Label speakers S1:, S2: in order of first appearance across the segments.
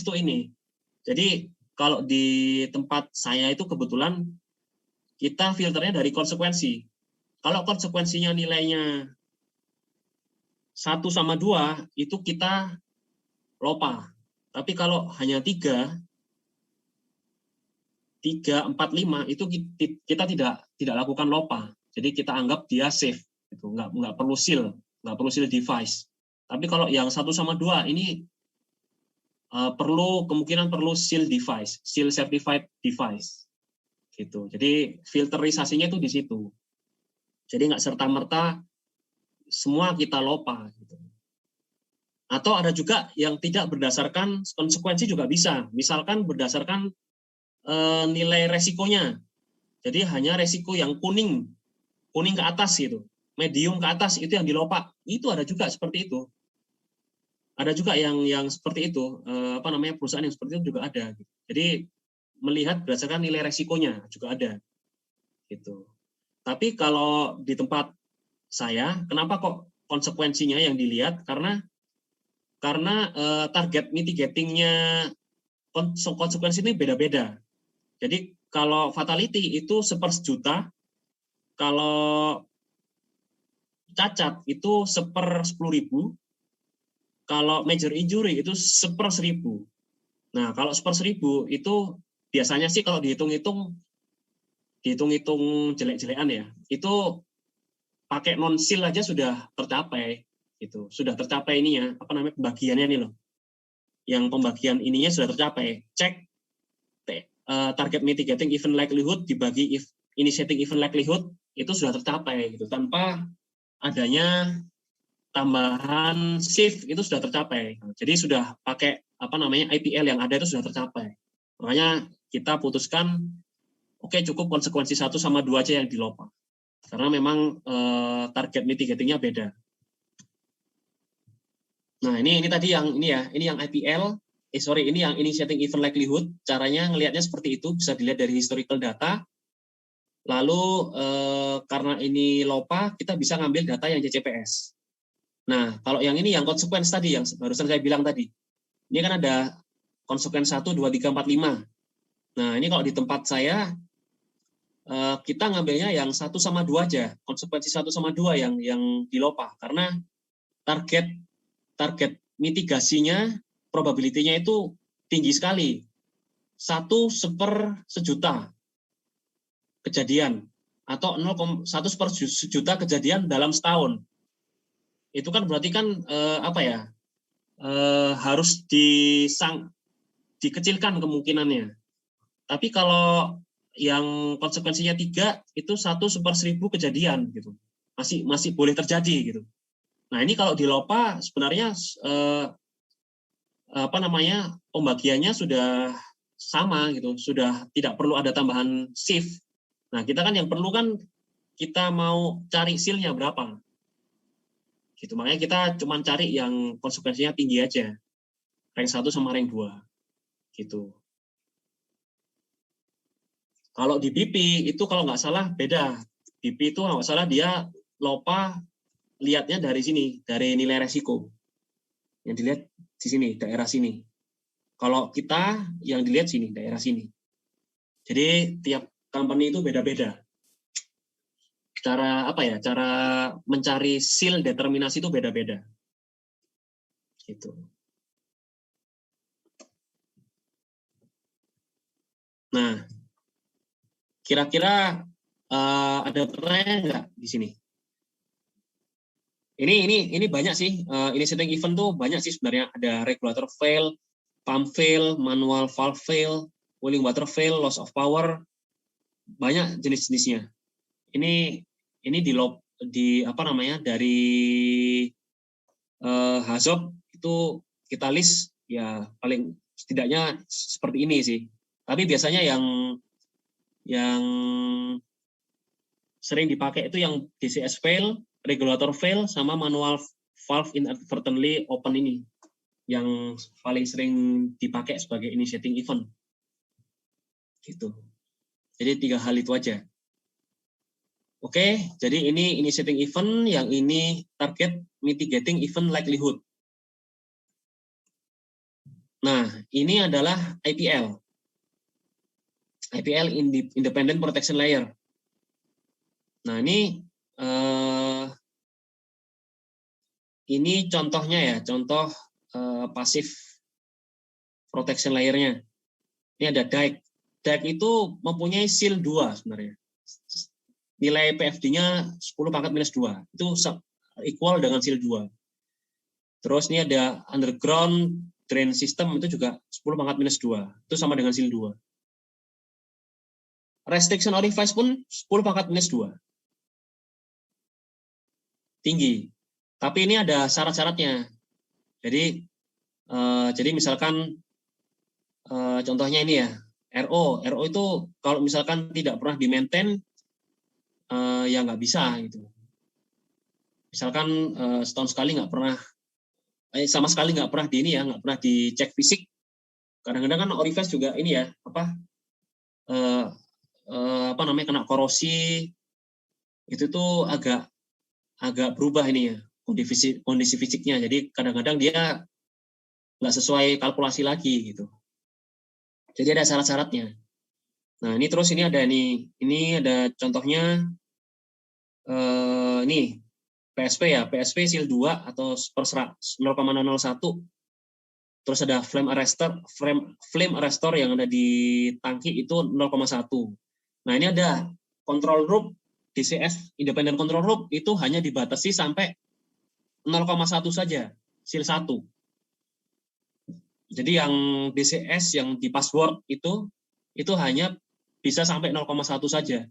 S1: itu ini. Jadi kalau di tempat saya itu kebetulan kita filternya dari konsekuensi. Kalau konsekuensinya nilainya 1/2 itu kita LOPA. Tapi kalau hanya 3, 4, 5 itu kita tidak lakukan LOPA. Jadi kita anggap dia safe, itu nggak perlu seal device. Tapi kalau yang 1/2 ini kemungkinan perlu seal device, seal certified device, gitu. Jadi filterisasinya itu di situ. Jadi nggak serta merta semua kita LOPA. Gitu. Atau ada juga yang tidak berdasarkan konsekuensi juga bisa. Misalkan berdasarkan nilai resikonya. Jadi hanya resiko yang kuning ke atas gitu, medium ke atas itu yang dilopak. Itu ada juga seperti itu. Ada juga yang seperti itu, perusahaan yang seperti itu juga ada. Jadi melihat berdasarkan nilai resikonya juga ada. Gitu. Tapi kalau di tempat saya, kenapa kok konsekuensinya yang dilihat? Karena target mitigatingnya konsekuensi ini beda-beda. Jadi kalau fatality itu 1/1.000.000, kalau cacat itu 1/10.000, kalau major injury itu 1/1000. Nah, kalau 1/1000 itu biasanya sih kalau dihitung-hitung jelek-jelekan ya, itu pakai non seal aja sudah tercapai, gitu. Sudah tercapai ininya, pembagiannya nih loh. Yang pembagian ininya sudah tercapai. Cek target mitigating event likelihood dibagi initiating event likelihood itu sudah tercapai gitu, tanpa adanya tambahan shift itu sudah tercapai. Jadi sudah pakai IPL yang ada itu sudah tercapai. Makanya kita putuskan oke, cukup konsekuensi 1/2 aja yang dilopak. Karena memang target mitigatingnya beda. Nah, ini tadi yang ini ya, ini yang IPL. Ini yang initiating event likelihood. Caranya ngelihatnya seperti itu, bisa dilihat dari historical data. Lalu karena ini LOPA, kita bisa ngambil data yang CCPS. Nah, kalau yang ini yang konsekuensi tadi, yang barusan saya bilang tadi. Ini kan ada konsekuensi 1, 2, 3, 4, 5. Nah, ini kalau di tempat saya, kita ngambilnya yang 1/2 aja. Konsekuensi 1/2 yang di LOPA. Karena target mitigasinya, probability-nya itu tinggi sekali. 1/1.000.000 kejadian. Atau 1/1.000.000 kejadian dalam setahun. Itu kan berarti kan harus dikecilkan kemungkinannya. Tapi kalau yang konsekuensinya 3 itu 1/1000 kejadian gitu. Masih boleh terjadi gitu. Nah, ini kalau di LOPA sebenarnya pembagiannya sudah sama gitu, sudah tidak perlu ada tambahan shift. Nah, kita kan yang perlu kan kita mau cari seal-nya berapa. Gitu. Makanya kita cuma cari yang konsekuensinya tinggi aja. Rank 1 sama rank 2. Gitu. Kalau di BP itu kalau nggak salah beda. BP itu kalau nggak salah dia LOPA lihatnya dari sini, dari nilai resiko. Yang dilihat di sini, daerah sini. Kalau kita yang dilihat sini, daerah sini. Jadi tiap company itu beda-beda. Cara mencari seal determinasi itu beda-beda. Gitu. Nah, kira-kira ada pertanyaan nggak di sini? Ini banyak sih, initiating event tuh banyak sih sebenarnya. Ada regulator fail, pump fail, manual valve fail, cooling water fail, loss of power, banyak jenis-jenisnya. Ini dari HAZOP itu kita list ya paling setidaknya seperti ini sih. Tapi biasanya yang sering dipakai itu yang DCS fail, regulator fail, sama manual valve inadvertently open ini. Yang paling sering dipakai sebagai initiating event. Gitu. Jadi 3 hal itu aja. Oke, jadi ini initiating event, yang ini target mitigating event likelihood. Nah, ini adalah IPL. IPL Independent Protection Layer. Nah, ini contohnya ya, contoh pasif protection layer-nya. Ini ada DAIC. DAIC itu mempunyai seal 2 sebenarnya. Nilai PFD-nya 10⁻². Itu equal dengan seal 2. Terus ini ada underground drain system, itu juga 10⁻². Itu sama dengan seal 2. Restriction orifice pun 10⁻². Tinggi. Tapi ini ada syarat-syaratnya. Jadi misalkan contohnya ini ya, RO itu kalau misalkan tidak pernah di-maintain, ya nggak bisa gitu. Misalkan setahun sekali nggak pernah, sama sekali nggak pernah nggak pernah dicek fisik. Kadang-kadang kan orifice juga ini ya, kena korosi, itu tuh agak berubah ini ya kondisi fisiknya. Jadi kadang-kadang dia nggak sesuai kalkulasi lagi gitu. Jadi ada syarat-syaratnya. Nah ini terus ini ada contohnya ini PSP ya, PSP seal 2 atau per 0,001. Terus ada flame arrestor yang ada di tangki itu 0,1. Nah ini ada control loop DCS independent control loop itu hanya dibatasi sampai 0,1 saja, seal 1. Jadi yang DCS yang di password itu hanya bisa sampai 0,1 saja.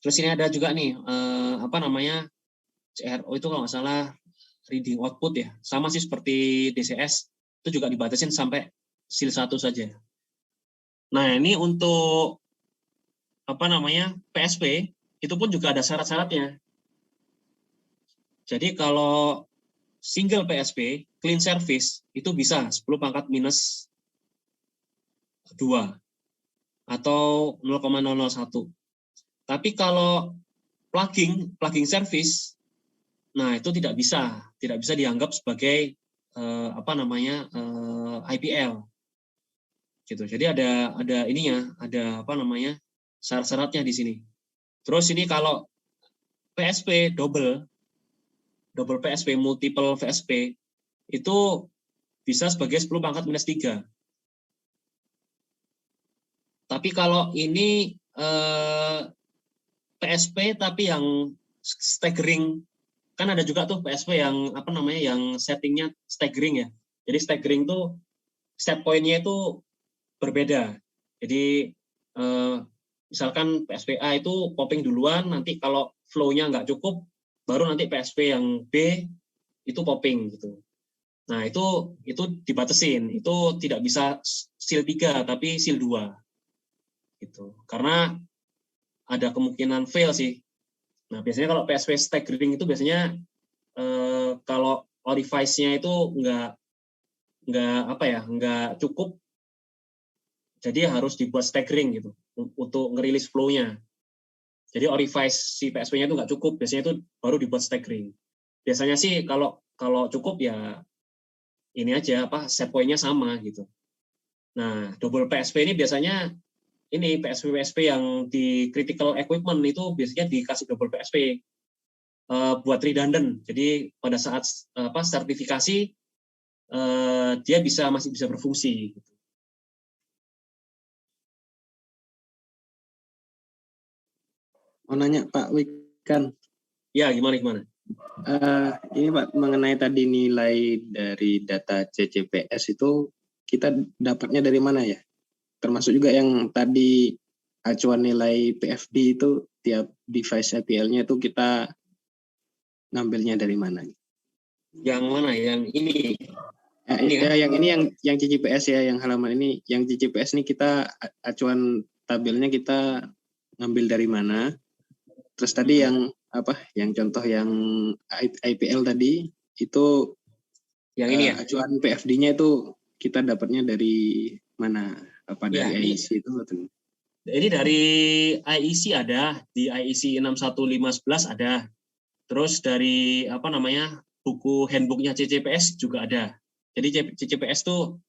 S1: Terus ini ada juga nih CRO itu kalau nggak salah reading output ya, sama sih seperti DCS, itu juga dibatasin sampai seal 1 saja. Nah ini untuk PSP itu pun juga ada syarat-syaratnya. Jadi kalau single PSP clean service itu bisa 10⁻², atau 0,001. Tapi kalau plugging service, nah itu tidak bisa dianggap sebagai IPL gitu. Jadi ada ininya, ada syarat-syaratnya di sini. Terus ini kalau PSP double PSP, multiple PSP itu bisa sebagai 10⁻⁻3. Tapi kalau ini PSP tapi yang staggering, kan ada juga tuh PSP yang yang settingnya staggering ya. Jadi staggering tuh set point-nya itu berbeda. Jadi misalkan PSPA itu popping duluan, nanti kalau flow-nya nggak cukup, baru nanti PSP yang B itu popping gitu. Nah itu dibatasin, itu tidak bisa seal 3 tapi seal 2 gitu. Karena ada kemungkinan fail sih. Nah biasanya kalau PSP staggering itu biasanya kalau orifice-nya itu nggak cukup, jadi harus dibuat staggering gitu untuk ngerilis flow-nya. Jadi orifice si PSP-nya itu nggak cukup, biasanya itu baru dibuat staggering. Biasanya sih kalau cukup ya ini aja set point-nya sama gitu. Nah double PSP ini biasanya ini PSP yang di critical equipment itu biasanya dikasih double PSP buat redundant. Jadi pada saat sertifikasi dia masih bisa berfungsi.
S2: Mau nanya Pak Wikan.
S1: Ya gimana?
S2: Ini Pak, mengenai tadi nilai dari data CCPS itu kita dapatnya dari mana ya? Termasuk juga yang tadi acuan nilai PFD itu tiap device IPL-nya itu kita ngambilnya dari mana?
S1: Yang mana? Yang ini?
S2: Yang ini yang CCPS ya, yang halaman ini, yang CCPS ini kita acuan tabelnya kita ngambil dari mana? Terus tadi yang contoh yang IPL tadi itu
S1: yang ini ya?
S2: Acuan PFD-nya itu kita dapatnya dari mana? Apa dari IEC itu atau?
S1: Ini dari IEC ada, di IEC 61511 ada. Terus dari buku handbooknya CCPS juga ada. Jadi CCPS tuh